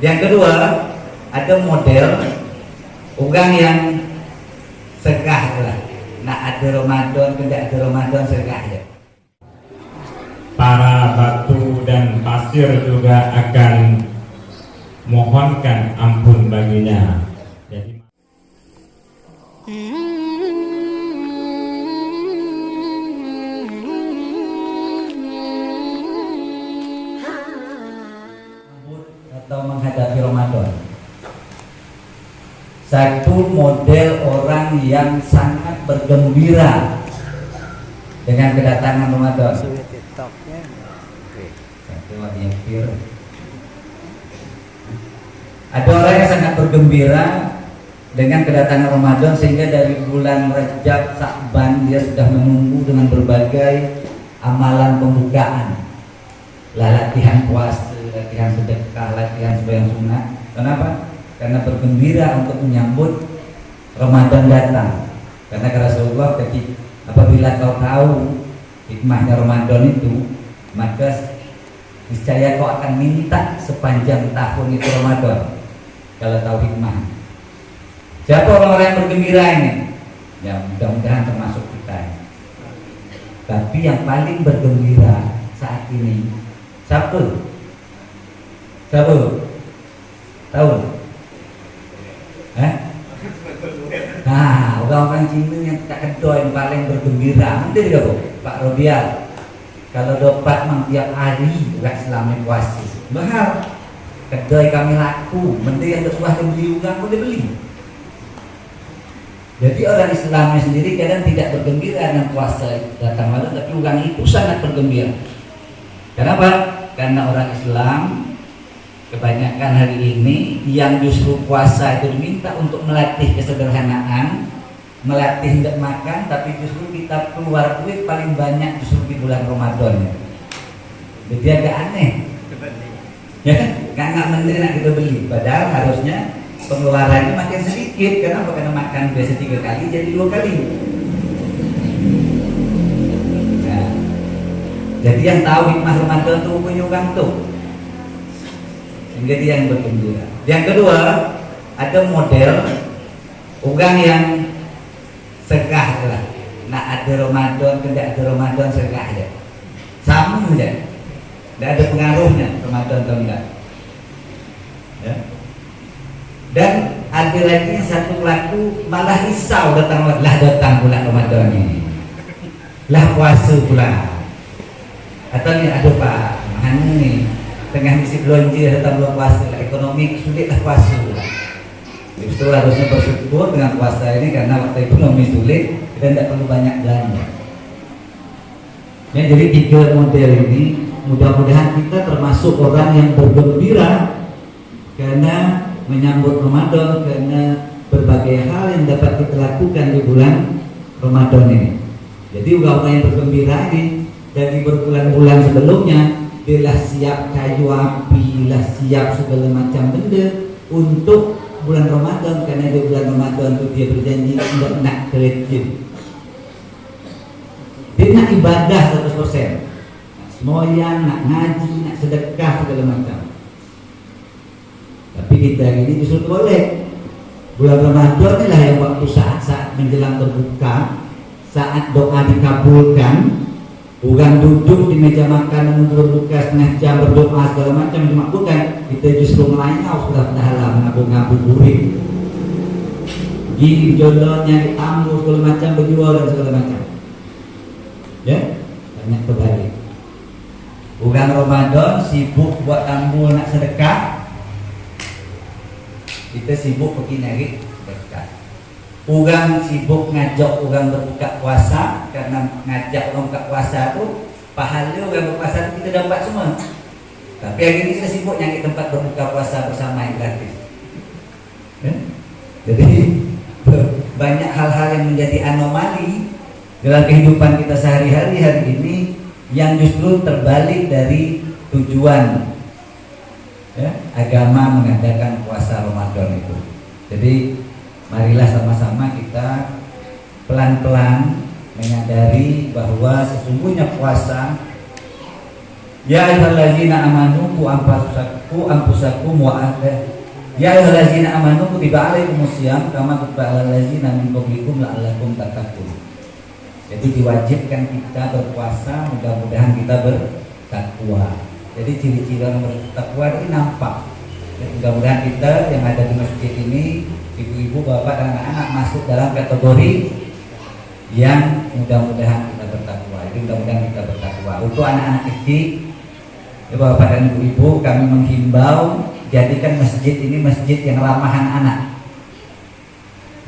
Yang kedua, ada model ugang yang segah lah. Nak ada Ramadan, tidak ada Ramadan segah ya. Para batu dan pasir juga akan mohonkan ampun baginya. Jadi atau menghadapi Ramadan. Satu model orang yang sangat bergembira dengan kedatangan Ramadan. Ada orang yang sangat bergembira dengan kedatangan Ramadan sehingga dari bulan Rajab, Sa'ban dia sudah menunggu dengan berbagai amalan pembukaan, latihan puasa, latihan sedekah, latihan sembahyang sunat. Kenapa? Karena bergembira untuk menyambut Ramadan datang. Karena kata Rasulullah, ketika apabila kau tahu hikmahnya Ramadan itu, maka niscaya kau akan minta sepanjang tahun itu Ramadan. Kalau tahu hikmah. Siapa orang-orang yang bergembira ini? Ya mudah-mudahan termasuk kita. Tapi yang paling bergembira saat ini siapa? Siapa? Tahu? Nah, orang-orang Cina yang tak kedoi yang paling bergembira, nanti juga Pak Robial. Kalau dapat mang tiap hari orang Islam yang puasa, bahal kedai kami laku, menteri yang tersuah beli uang boleh beli. Jadi orang Islamnya sendiri kadang tidak bergembira dengan puasa datang malam, tapi uang itu sangat bergembira. Kenapa? Karena orang Islam kebanyakan hari ini yang justru puasa itu diminta untuk melatih kesederhanaan, melatih tidak makan, tapi justru kita keluar duit paling banyak justru di bulan Ramadan. Jadi agak aneh, ya kan? Nggak menteri nak kita beli, padahal harusnya pengeluarannya makin sedikit. Kenapa? Karena makan biasa 3 kali jadi 2 kali. Nah, jadi yang tahu hikmah Ramadan itu punya uang tuh. Jadi yang bergembira. Yang kedua, ada model ugang yang segah lah. Nak ada Ramadan, tidak ada Ramadan segah aja. Sama aja. Tidak ada pengaruhnya Ramadan atau enggak. Ya. Dan ada lagi yang satu pelaku malah risau datang bulan Ramadan ini. Lah puasa pula. Atau ni ada Pak, mana ni? Tengah misi belanja datang bulan puasa, ekonomi sulitlah puasa. Justru harusnya bersyukur dengan puasa ini karena waktu ekonomi sulit kita tidak perlu banyak belanja. Ya, jadi 3 model ini mudah-mudahan kita termasuk orang yang bergembira karena menyambut Ramadan, karena berbagai hal yang dapat kita lakukan di bulan Ramadan ini. Jadi orang yang bergembira ini dari berbulan-bulan sebelumnya dia lah siap kayu api, lah siap segala macam benda untuk bulan Ramadan, karena di bulan Ramadan itu dia berjanji tidak nak kerja, dia nak ibadah 100%, semoyang, nak ngaji, nak sedekah segala macam. Tapi kita ini justru boleh bulan Ramadan inilah yang waktu saat-saat menjelang berbuka, saat doa dikabulkan. Bukan duduk di meja makan menunggu berbuka setengah jam berdoa segala macam, cuma bukan, kita justru melayau sudah dalam ngabuburit, gini jodoh, nyari tamu segala macam, berjual dan segala macam. Ya, banyak terbalik. Bukan Ramadan sibuk buat tambul nak sedekah, kita sibuk pergi nyari sedekah. Ugang sibuk ngajak orang berbuka puasa, karena ngajak orang buka puasa tu pahala orang berpuasa tu kita dapat semua. Tapi hari ini kita sibuk nyari tempat berbuka puasa bersama yang gratis. Ya? Jadi banyak hal-hal yang menjadi anomali dalam kehidupan kita sehari-hari hari ini yang justru terbalik dari tujuan, ya, agama mengadakan puasa Ramadan itu. Jadi marilah sama-sama kita pelan-pelan menyadari bahwa sesungguhnya puasa Ya ayyuhallazina amanu qu anfusakum wa ya ayyuhallazina amanu kutiba alaikumusiyam kama kutiba alal ladzina min qablikum la'allakum tattaqun. Jadi diwajibkan kita berpuasa, mudah-mudahan kita bertakwa. Jadi ciri-ciri orang bertakwa ini nampak. Jadi mudah-mudahan kita yang ada di masjid ini, ibu-ibu, bapak dan anak-anak masuk dalam kategori yang mudah-mudahan kita bertakwa. Jadi mudah-mudahan kita bertakwa. Untuk anak-anak kecil, ya bapak dan ibu-ibu, kami menghimbau jadikan masjid ini masjid yang ramah anak-anak.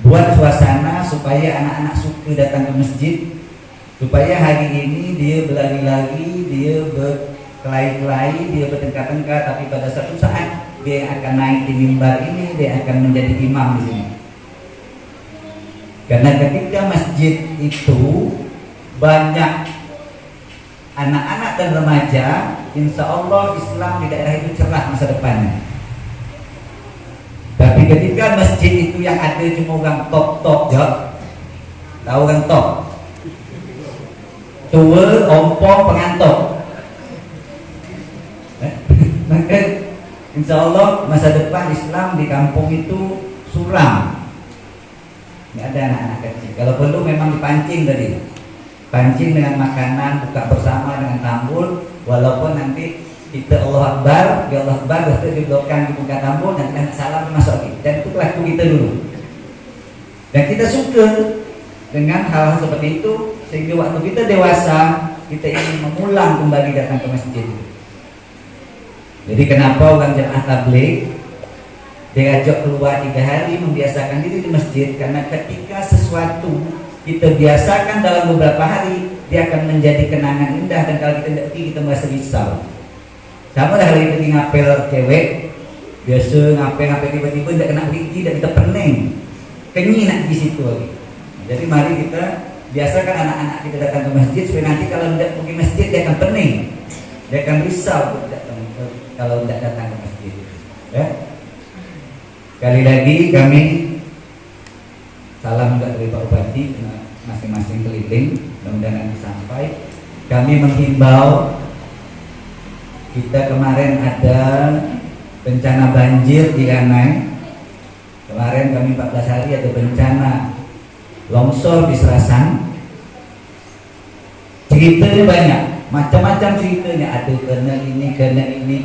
Buat suasana supaya anak-anak suka datang ke masjid, supaya hari ini dia berlari-lari, dia berkelahi-kelahi, dia bertengkar-tengkar, tapi pada satu saat dia akan naik di mimbar ini, dia akan menjadi imam di sini. Karena ketika masjid itu banyak anak-anak dan remaja, insya Allah Islam di daerah itu cerah masa depannya. Tapi ketika masjid itu yang ada cuma orang top-top, ya, tahu orang top, tua, ompong, pengantok, maka insya Allah masa depan Islam di kampung itu suram. Nggak ada anak-anak kecil. Kalau perlu memang dipancing tadi, pancing dengan makanan, buka bersama dengan tambur, walaupun nanti kita Allah Akbar, ya Allah Akbar, kita diblokkan di muka tambur dan kita salam masuk lagi. Dan itu pelaku kita dulu. Dan kita suka dengan hal-hal seperti itu, sehingga waktu kita dewasa, kita ingin mengulang kembali datang ke masjid. Jadi kenapa orang jemaah tabligh diajak keluar 3 hari membiasakan diri di masjid? Karena ketika sesuatu kita biasakan dalam beberapa hari, dia akan menjadi kenangan indah, dan kalau kita tidak pergi kita merasa risau. Sama dah kalau kita ngapel cewek, biasa ngapel tiba-tiba tidak kena biji, tidak kita pening, kenyi nak di situ lagi. Jadi mari kita biasakan anak-anak kita datang ke masjid, supaya nanti kalau tidak pergi masjid dia akan pening, dia akan risau kalau tidak datang ke masjid. Ya. Sekali lagi kami salam juga dari Pak Bupati, masing-masing keliling, mudah-mudahan nanti sampai. Kami menghimbau, kita kemarin ada bencana banjir di Ranai. Kemarin kami 14 hari ada bencana longsor di Serasan. Ceritanya banyak, macam-macam ceritanya. Ada kena ini,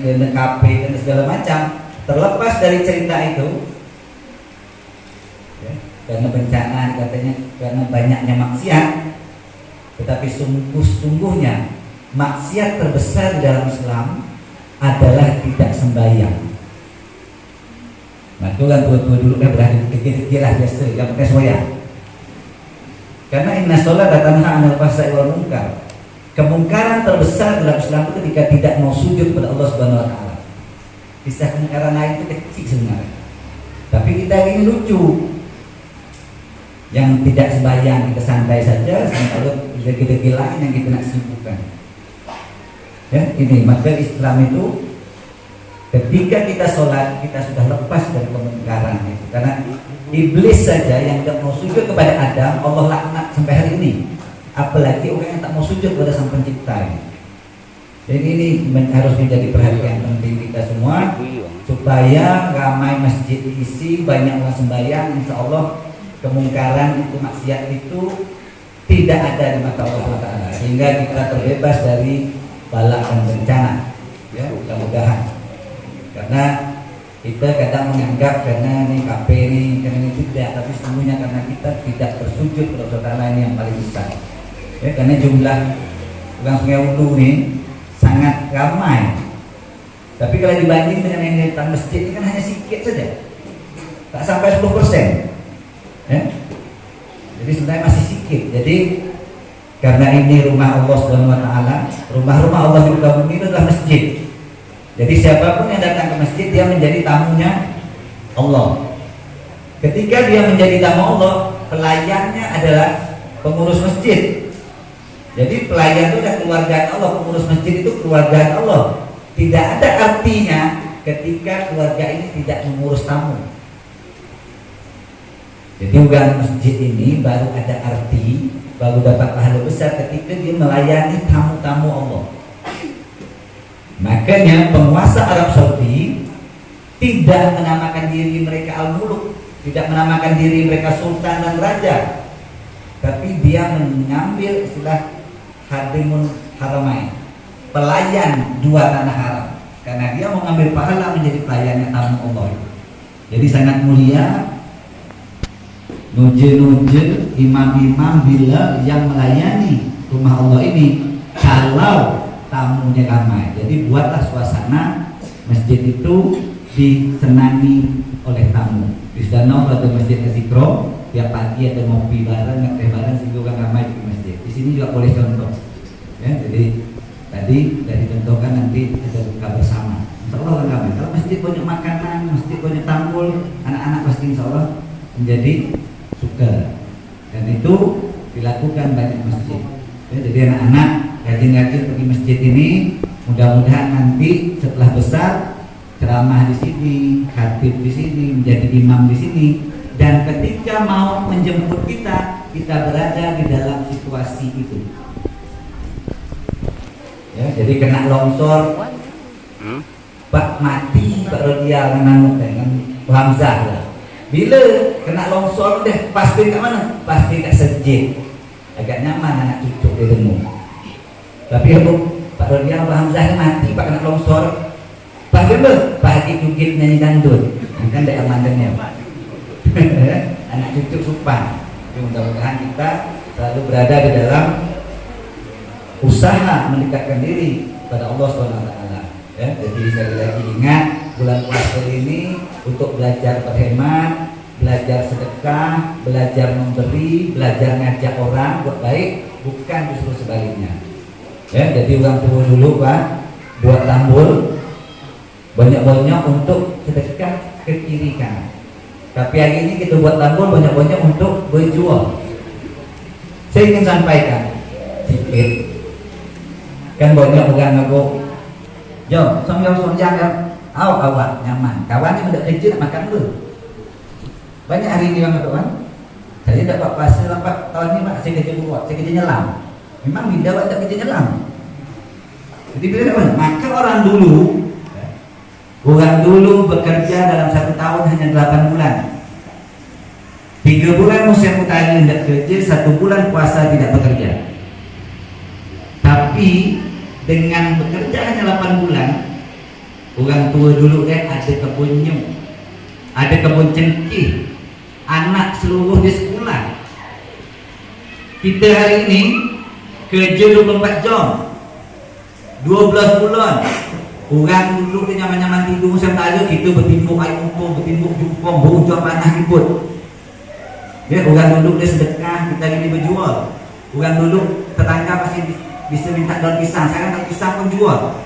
kena KP, kena segala macam. Terlepas dari cerita itu, ya, karena bencana katanya karena banyaknya maksiat, tetapi sungguh-sungguhnya maksiat terbesar di dalam Islam adalah tidak sembahyang. Nah itu kan tua-tua dulu kan berada dikit-dikit lah biasa, yang pakai soya. Karena inna sholata tanha 'anil fahsya'i wal munkar. Kemungkaran terbesar dalam Islam itu ketika tidak mau sujud kepada Allah Subhanahu wa taala. Kisah kemungkaran lain itu kecil sebenarnya. Tapi kita ini lucu. Yang tidak sembahyang kita santai saja, sementara gede-gede lain yang kita nak sibukkan. Ya, ini maka Islam itu ketika kita sholat kita sudah lepas dari kemungkaran itu. Karena iblis saja yang tidak mau sujud kepada Adam, Allah laknat sampai hari ini. Apalagi orang yang tak mau sujud kepada Sang Pencipta ini. Jadi ini harus menjadi perhatian penting kita semua, supaya ramai masjid diisi, banyak orang sembahyang, insya Allah kemungkaran itu, maksiat itu tidak ada di mata Allah SWT, sehingga kita terbebas dari bala dan bencana. Ya, mudah-mudahan. Karena kita kadang menganggap karena ini KP ini, karena ini tidak, tapi sesungguhnya karena kita tidak bersujud kepada Allah ini yang paling besar. Ya, karena jumlah orang Sungai Ulu ini sangat ramai. Tapi kalau dibanding dengan yang di depan masjid ini kan hanya sedikit saja, tak sampai 10%. Ya? Jadi sebenarnya masih sedikit. Jadi karena ini rumah Allah Subhanahu wa taala, rumah-rumah Allah di muka bumi itu adalah masjid. Jadi siapapun yang datang ke masjid dia menjadi tamunya Allah. Ketika dia menjadi tamu Allah, pelayannya adalah pengurus masjid. Jadi pelayan itu adalah keluarga Allah, pengurus masjid itu keluarga Allah. Tidak ada artinya ketika keluarga ini tidak mengurus tamu. Jadi bukan masjid ini baru ada arti, baru dapat pahala besar ketika dia melayani tamu-tamu Allah. Makanya penguasa Arab Saudi tidak menamakan diri mereka Al-Muluk, tidak menamakan diri mereka Sultan dan Raja, tapi dia mengambil istilah Hadimun Haramain, pelayan dua tanah haram, karena dia mau ngambil pahala menjadi pelayannya tamu Allah. Jadi sangat mulia. Nuje-nuje, imam-imam bila yang melayani rumah Allah ini, kalau tamunya ramai. Jadi buatlah suasana masjid itu disenangi oleh tamu. Di sana ada masjid Istiqro, tiap pagi ada ngopi bareng, ngeteh bareng, sehingga orang ramai di masjid. Di sini juga boleh contoh. Ya, jadi tadi sudah dicontohkan, nanti ada buka bersama. Insya Allah orang ramai. Kalau masjid banyak makanan, masjid banyak tampul, anak-anak pasti insya Allah menjadi suka, dan itu dilakukan banyak masjid. Ya, jadi anak-anak rajin-rajin pergi masjid ini, mudah-mudahan nanti setelah besar ceramah di sini, khatib di sini, menjadi imam di sini, dan ketika mau menjemput kita berada di dalam situasi itu. Ya, jadi kena longsor, Pak mati, Pak Rodia menanggung dengan Hamzah lah. Bila kena longsor deh, pasti kat mana? Pasti kat sejid. Agak nyaman anak cucu dia dengung. Tapi aku Pak Rodia Pak Hamzah mati, Pak kena longsor. Pak Gemel, Pak Haji Jugit nyanyi dangdut. Kan ada amandannya. Anak cucu supan. Jadi mudah-mudahan kita selalu berada di dalam usaha mendekatkan diri pada Allah SWT. Ya, jadi sekali lagi ingat, bulan puasa ini untuk belajar berhemat, belajar sedekah, belajar memberi, belajar ngajak orang buat baik, bukan justru sebaliknya. Ya, jadi orang tua dulu Pak buat tambul banyak-banyak untuk sedekah ke kiri kanan. Tapi hari ini kita buat tambul banyak-banyak untuk berjual. Saya ingin sampaikan sedikit. Kan banyak orang ngaku, jom, sonjang ya, awak nyaman. Kawan yang udah kerja nak makan dulu. Banyak hari ini orang kawan. Saya dapat pasal 4 tahun ni Pak, saya kerja buat, saya kerja nyelam. Memang bila Pak tak kerja nyelam. Jadi bila dapat, maka orang dulu bekerja dalam 1 tahun hanya 8 bulan. 3 bulan musim utara tidak kerja, 1 bulan puasa tidak bekerja. Tapi dengan bekerja hanya 8 bulan, orang tua dulu ada kebun nyum, ada kebun cengkih, anak seluruh di sekolah. Kita hari ini kerja 24 jam, 12 bulan. Orang dulu dia nyaman-nyaman tidur musim tala, kita bertimbuk air umpung, bertimbuk jungkong, berujung panah ribut. Ya, orang dulu dia sedekah, kita ini berjual. Orang dulu tetangga pasti bisa minta daun pisang, sekarang daun pisang pun jual.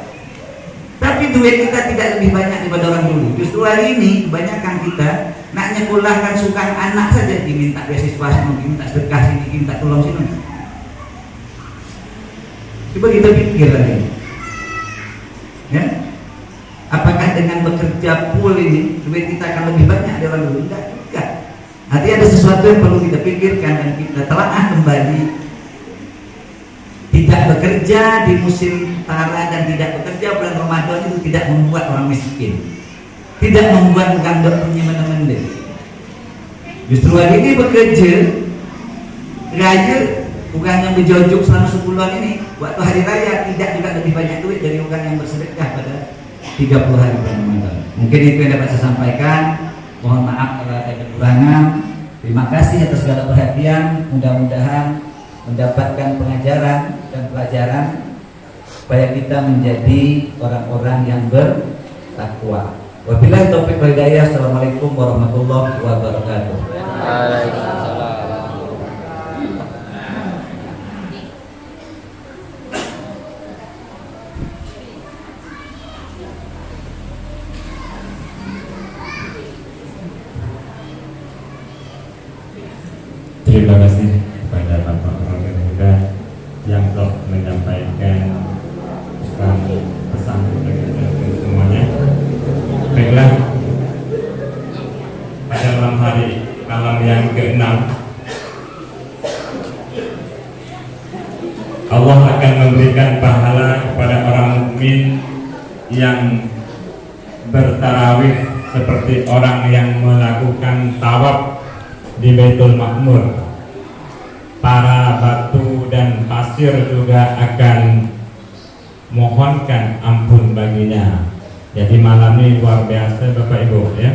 Tapi duit kita tidak lebih banyak daripada orang dulu. Justru hari ini kebanyakan kita nak nyekolahkan sukan anak saja diminta beasiswa sini, diminta sedekah sini, diminta tolong sini. Coba kita pikir lagi. Ya? Apakah dengan bekerja full ini duit kita akan lebih banyak dari orang dulu? Tidak juga. Artinya ada sesuatu yang perlu kita pikirkan dan kita telaah kembali. Tidak bekerja di musim tara dan tidak bekerja bulan Ramadan itu tidak membuat orang miskin, tidak membuat orang tidak punya mana-mana. Justru hari ini bekerja raya, bukan yang berjojuk selama sebulan ini, waktu hari raya tidak juga lebih banyak duit dari orang yang bersedekah pada 30 hari bulan Ramadan. Mungkin itu yang dapat saya sampaikan. Mohon maaf kalau ada kekurangan. Terima kasih atas segala perhatian. Mudah-mudahan mendapatkan pengajaran dan pelajaran supaya kita menjadi orang-orang yang bertakwa. Wabillahi taufiq wal hidayah. Assalamualaikum warahmatullahi wabarakatuh. Waalaikumsalam. Terima kasih kepada Bapak Wakil Muda yang telah menyampaikan pesan untuk semuanya. Baiklah, pada malam hari malam yang ke-6 Allah akan memberikan pahala kepada orang mukmin yang bertarawih seperti orang yang melakukan tawaf di Baitul Ma'mur. Para batu dan pasir juga akan mohonkan ampun baginya. Jadi malam ini luar biasa Bapak Ibu ya.